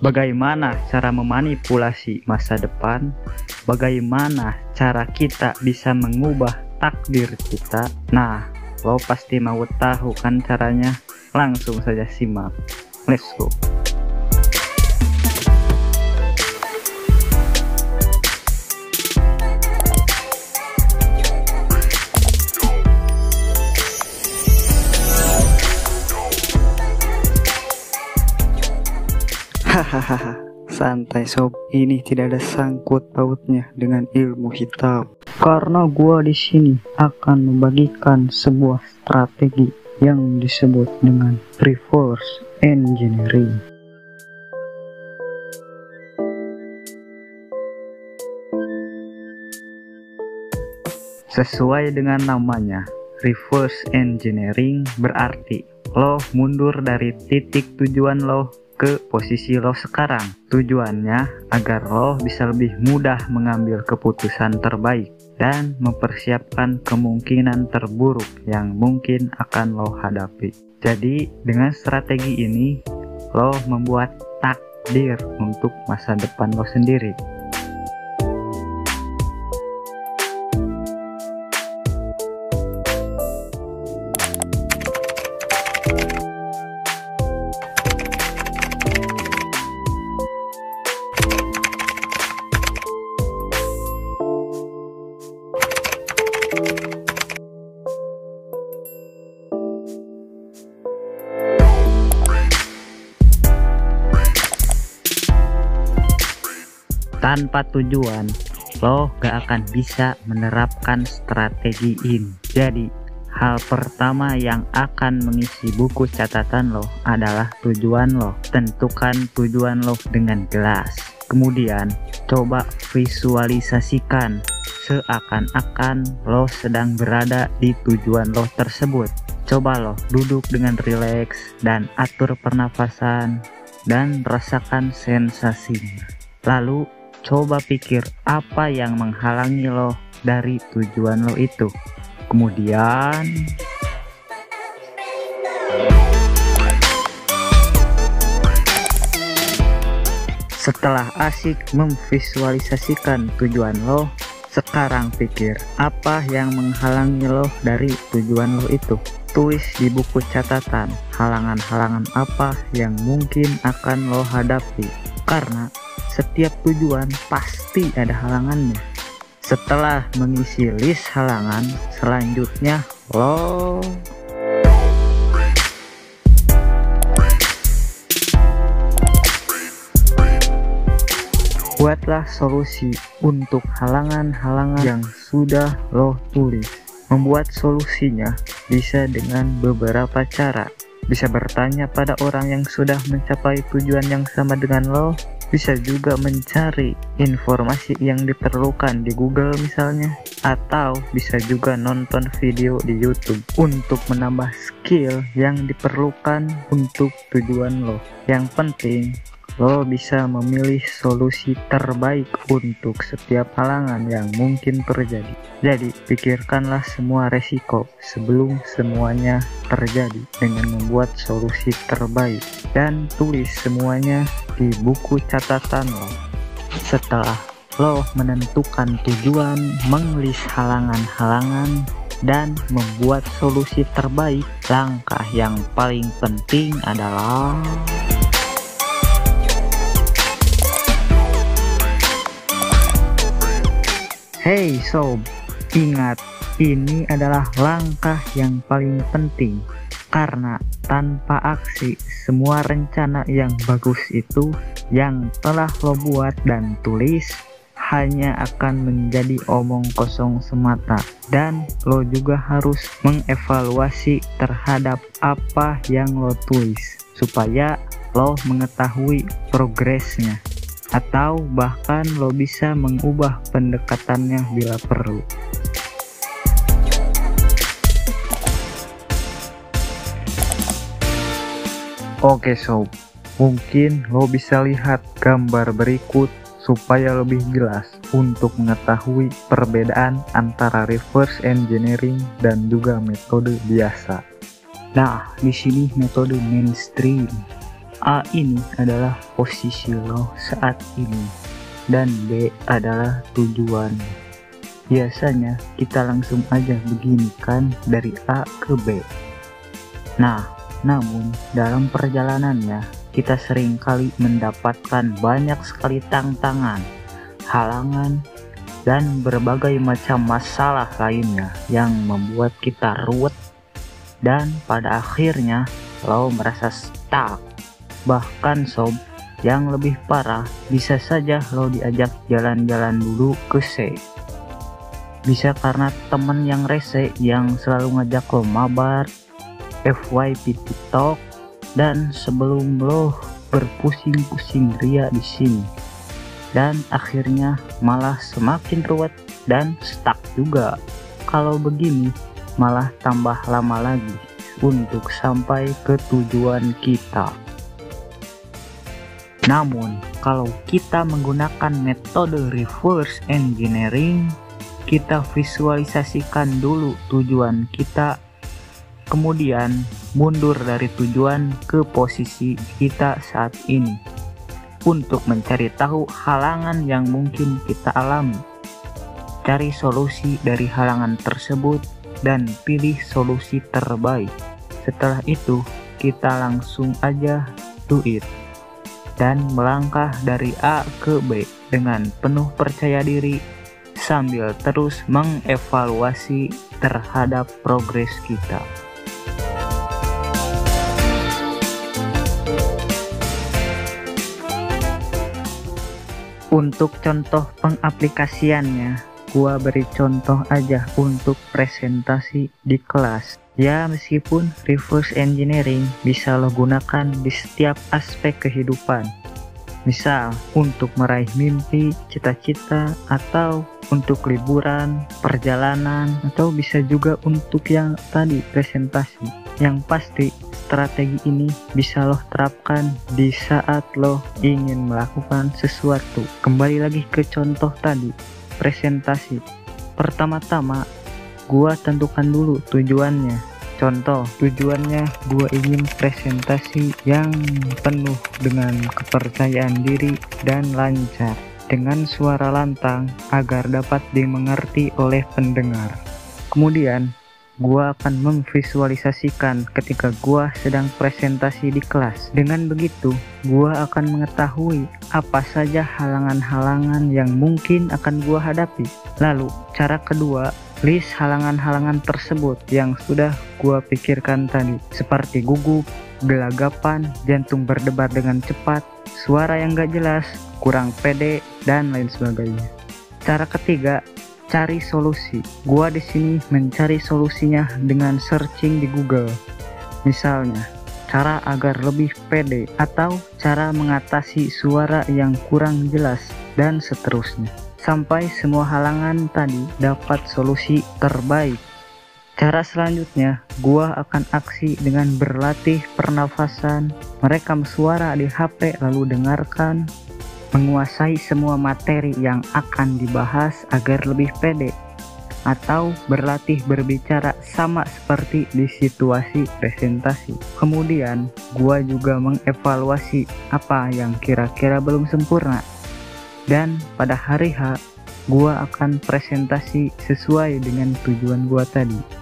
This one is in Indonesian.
Bagaimana cara memanipulasi masa depan? Bagaimana cara kita bisa mengubah takdir kita? Nah, lo pasti mau tahu kan caranya? Langsung saja simak. Let's go. Hahaha, santai sob, ini tidak ada sangkut pautnya dengan ilmu hitam. Karena gua di sini akan membagikan sebuah strategi yang disebut dengan reverse engineering. Sesuai dengan namanya, reverse engineering berarti lo mundur dari titik tujuan lo ke posisi lo sekarang. Tujuannya agar lo bisa lebih mudah mengambil keputusan terbaik dan mempersiapkan kemungkinan terburuk yang mungkin akan lo hadapi. Jadi dengan strategi ini lo membuat takdir untuk masa depan lo sendiri. Tanpa tujuan, lo gak akan bisa menerapkan strategi ini. Jadi, hal pertama yang akan mengisi buku catatan lo adalah tujuan lo. Tentukan tujuan lo dengan jelas. Kemudian, coba visualisasikan seakan-akan lo sedang berada di tujuan lo tersebut. Coba lo duduk dengan rileks dan atur pernafasan dan rasakan sensasinya. Lalu, coba pikir apa yang menghalangi lo dari tujuan lo itu. Kemudian setelah asik memvisualisasikan tujuan lo, sekarang pikir apa yang menghalangi lo dari tujuan lo itu. Tulis di buku catatan halangan-halangan apa yang mungkin akan lo hadapi. Karena setiap tujuan pasti ada halangannya. Setelah mengisi list halangan, selanjutnya lo buatlah solusi untuk halangan-halangan yang sudah lo tulis. Membuat solusinya bisa dengan beberapa cara. Bisa bertanya pada orang yang sudah mencapai tujuan yang sama dengan lo. Bisa juga mencari informasi yang diperlukan di Google misalnya. Atau bisa juga nonton video di YouTube untuk menambah skill yang diperlukan untuk tujuan lo. Yang penting, lo bisa memilih solusi terbaik untuk setiap halangan yang mungkin terjadi. Jadi, pikirkanlah semua resiko sebelum semuanya terjadi dengan membuat solusi terbaik dan tulis semuanya di buku catatan lo. Setelah lo menentukan tujuan, mengelis halangan-halangan, dan membuat solusi terbaik, langkah yang paling penting adalah hey sob, ingat, ini adalah langkah yang paling penting. Karena tanpa aksi, semua rencana yang bagus itu yang telah lo buat dan tulis hanya akan menjadi omong kosong semata. Dan lo juga harus mengevaluasi terhadap apa yang lo tulis supaya lo mengetahui progresnya. Atau bahkan lo bisa mengubah pendekatannya bila perlu. Oke sob, mungkin lo bisa lihat gambar berikut supaya lebih jelas untuk mengetahui perbedaan antara reverse engineering dan juga metode biasa. Nah, di sini metode mainstream. A ini adalah posisi lo saat ini dan B adalah tujuan. Biasanya kita langsung aja begini kan, dari A ke B. Nah, namun dalam perjalanannya kita sering kali mendapatkan banyak sekali tantangan, halangan, dan berbagai macam masalah lainnya yang membuat kita ruwet dan pada akhirnya lo merasa stuck. Bahkan sob, yang lebih parah, bisa saja lo diajak jalan-jalan dulu ke C. Bisa karena temen yang rese yang selalu ngajak lo mabar, FYP TikTok, dan sebelum lo berpusing-pusing ria di sini. Dan akhirnya malah semakin ruwet dan stuck juga. Kalau begini malah tambah lama lagi untuk sampai ke tujuan kita. Namun, kalau kita menggunakan metode reverse engineering, kita visualisasikan dulu tujuan kita, kemudian mundur dari tujuan ke posisi kita saat ini untuk mencari tahu halangan yang mungkin kita alami. Cari solusi dari halangan tersebut dan pilih solusi terbaik. Setelah itu, kita langsung aja do it dan melangkah dari A ke B dengan penuh percaya diri sambil terus mengevaluasi terhadap progres kita. Untuk contoh pengaplikasiannya, gua beri contoh aja untuk presentasi di kelas. Ya, meskipun reverse engineering bisa lo gunakan di setiap aspek kehidupan. Misal, untuk meraih mimpi, cita-cita, atau untuk liburan, perjalanan, atau bisa juga untuk yang tadi, presentasi. Yang pasti, strategi ini bisa lo terapkan di saat lo ingin melakukan sesuatu. Kembali lagi ke contoh tadi, presentasi. Pertama-tama, gua tentukan dulu tujuannya. Contoh, tujuannya gua ingin presentasi yang penuh dengan kepercayaan diri dan lancar, dengan suara lantang agar dapat dimengerti oleh pendengar. Kemudian, gua akan memvisualisasikan ketika gua sedang presentasi di kelas. Dengan begitu, gua akan mengetahui apa saja halangan-halangan yang mungkin akan gua hadapi. Lalu, cara kedua, list halangan-halangan tersebut yang sudah gua pikirkan tadi, seperti gugup, gelagapan, jantung berdebar dengan cepat, suara yang gak jelas, kurang pede, dan lain sebagainya. Cara ketiga, cari solusi. Gua di sini mencari solusinya dengan searching di Google. Misalnya, cara agar lebih pede atau cara mengatasi suara yang kurang jelas dan seterusnya. Sampai semua halangan tadi dapat solusi terbaik. Cara selanjutnya, gua akan aksi dengan berlatih pernafasan, merekam suara di HP lalu dengarkan, menguasai semua materi yang akan dibahas agar lebih pede, atau berlatih berbicara sama seperti di situasi presentasi. Kemudian, gua juga mengevaluasi apa yang kira-kira belum sempurna. Dan pada hari H, gua akan presentasi sesuai dengan tujuan gua tadi.